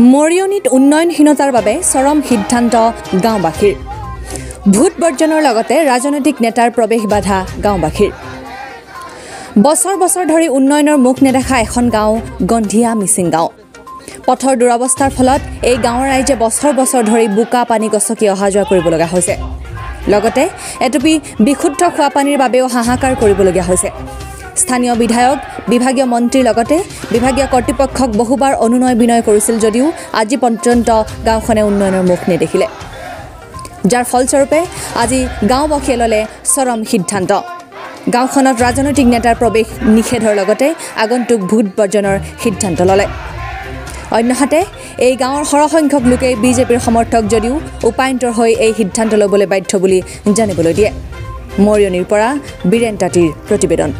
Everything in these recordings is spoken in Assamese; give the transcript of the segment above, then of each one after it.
মৰিয়নিত উন্নয়নহীনতাৰ বাবে চৰম সিদ্ধান্ত গাঁওবাসীৰ। ভোট বৰ্জনৰ লগতে ৰাজনৈতিক নেতাৰ প্ৰৱেশ বাধা গাঁওবাসীৰ। বছৰ বছৰ ধৰি উন্নয়নৰ মুখ নেদেখা এখন গাঁও গন্ধিয়া মিচিং গাঁও। পথৰ দুৰৱস্থাৰ ফলত এই গাঁৱৰ ৰাইজে বছৰ বছৰ ধৰি বোকা পানী গছকি অহা যোৱা কৰিব লগা হৈছে। লগতে এটুপি বিশুদ্ধ খোৱা পানীৰ বাবেও হাহাকাৰ কৰিবলগীয়া হৈছে। স্থানীয় বিধায়ক, বিভাগীয় মন্ত্ৰীৰ লগতে বিভাগীয় কৰ্তৃপক্ষক বহুবাৰ অনুনয় বিনয় কৰিছিল যদিও আজি পৰ্যন্ত গাঁওখনে উন্নয়নৰ মুখ নেদেখিলে। যাৰ ফলস্বৰূপে আজি গাঁওবাসীয়ে ল'লে চৰম সিদ্ধান্ত। গাঁওখনত ৰাজনৈতিক নেতাৰ প্ৰৱেশ নিষেধৰ লগতে আগন্তুক ভোট বৰ্জনৰ সিদ্ধান্ত ল'লে। অন্যহাতে এই গাঁৱৰ সৰহসংখ্যক লোকে বিজেপিৰ সমৰ্থক যদিও উপায়ন্তৰ হৈ এই সিদ্ধান্ত ল'বলৈ বাধ্য বুলি জানিবলৈ দিয়ে। মৰিয়নিৰ পৰা বীৰেন তাঁতীৰ প্ৰতিবেদন।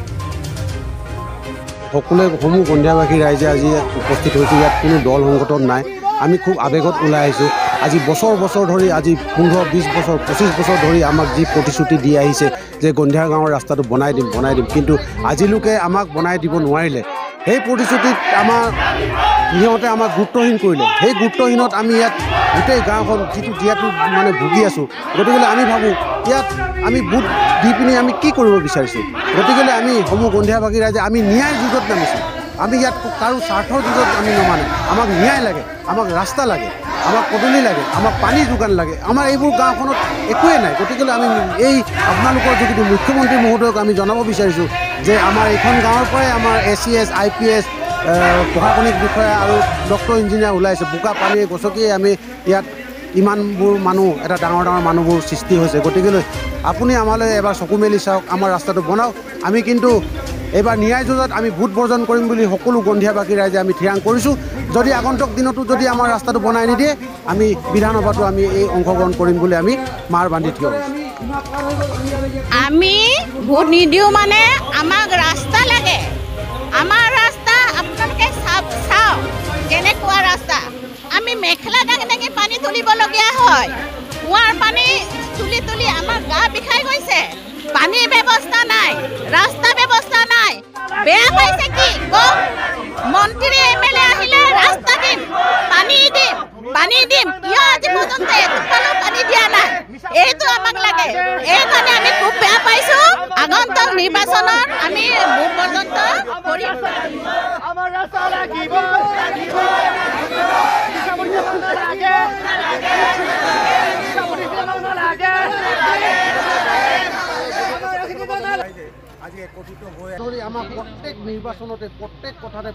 সকলোৱে সমূহ গন্ধিয়াবাসী ৰাইজে আজি উপস্থিত হৈছোঁ। ইয়াত কোনো দল সংগঠন নাই। আমি খুব আৱেগত ওলাই আহিছোঁ। আজি বছৰ বছৰ ধৰি আজি 15-20 বছৰ 25 বছৰ ধৰি আমাক যি প্ৰতিশ্ৰুতি দি আহিছে যে গন্ধিয়া গাঁৱৰ ৰাস্তাটো বনাই দিম। কিন্তু আজিলৈকে আমাক বনাই দিব নোৱাৰিলে। সেই প্ৰতিশ্ৰুতিত সিহঁতে আমাক গুৰুত্বহীন কৰিলে। সেই গুৰুত্বহীনত আমি ইয়াত গোটেই গাঁওখন যিটো মানে ভুগি আছোঁ। গতিকে আমি ভাবোঁ ইয়াত আমি ভোট দি পিনি আমি কি কৰিব বিচাৰিছোঁ। গতিকে আমি সমূহ গন্ধিয়াবাসী ৰাইজে আমি ন্যায় যুঁজত নামিছোঁ। আমি ইয়াত কাৰো স্বাৰ্থৰ যুঁজত আমি নমানে। আমাক ন্যায় লাগে, আমাক ৰাস্তা লাগে, আমাক পদূলি লাগে, আমাক পানী যোগান লাগে। আমাৰ এইবোৰ গাঁওখনত একোৱেই নাই। গতিকে আমি এই আপোনালোকৰ যোগেদি মুখ্যমন্ত্ৰী মহোদয়ক আমি জনাব বিচাৰিছোঁ যে আমাৰ এইখন গাঁৱৰ পৰাই আমাৰ ACS, IPS, প্ৰশাসনিক বিষয়া আৰু ডক্টৰ ইঞ্জিনিয়াৰ ওলাইছে। বোকা পানীয়ে গছকিয়ে আমি ইয়াত ইমানবোৰ মানুহ এটা ডাঙৰ মানুহবোৰ সৃষ্টি হৈছে। গতিকে আপুনি আমালৈ এবাৰ চকু মেলি চাওক, আমাৰ ৰাস্তাটো বনাওক। আমি কিন্তু এইবাৰ ন্যায় যুঁজত আমি ভোট বৰ্জন কৰিম বুলি সকলো গন্ধিয়াবাসী ৰাইজে আমি থিৰাং কৰিছোঁ। যদি আগন্তুক দিনতো যদি আমাৰ ৰাস্তাটো বনাই নিদিয়ে আমি বিধানসভাতো আমি এই অংশগ্ৰহণ কৰিম বুলি আমি মাৰ বান্ধি থিয় হৈছোঁ। আমি ভোট নিদিওঁ মানে আমাক ৰাস্তা লাগে। আমাৰ ৰাস্তা আপোনালোকে চাওক কেনেকুৱা ৰাস্তা। আমি মেখেলা দাঙি পানী তুলিবলগীয়া হয়। কুঁৱাৰ পানী তুলি আমাৰ গা বিষাই গৈছে। পানীৰ ব্যৱস্থা নাই, ৰাস্তা ব্যৱস্থা নাই। বেয়া পাইছে কি কওক? মন্ত্ৰী MLA আহিলে ৰাস্তা দিম, পানী দিম কিয় আজি পৰ্যন্ত এটোপালো পানী দিয়া নাই? এইটো আমাক লাগে। এইকাৰণে আমি খুব বেয়া পাইছোঁ। আগন্তুক নিৰ্বাচনত আমি ভোট পৰ্যন্ত কৰিম। আজি একত্ৰিত হৈ আমাৰ প্ৰত্যেক নিৰ্বাচনতে প্ৰত্যেক কথাতে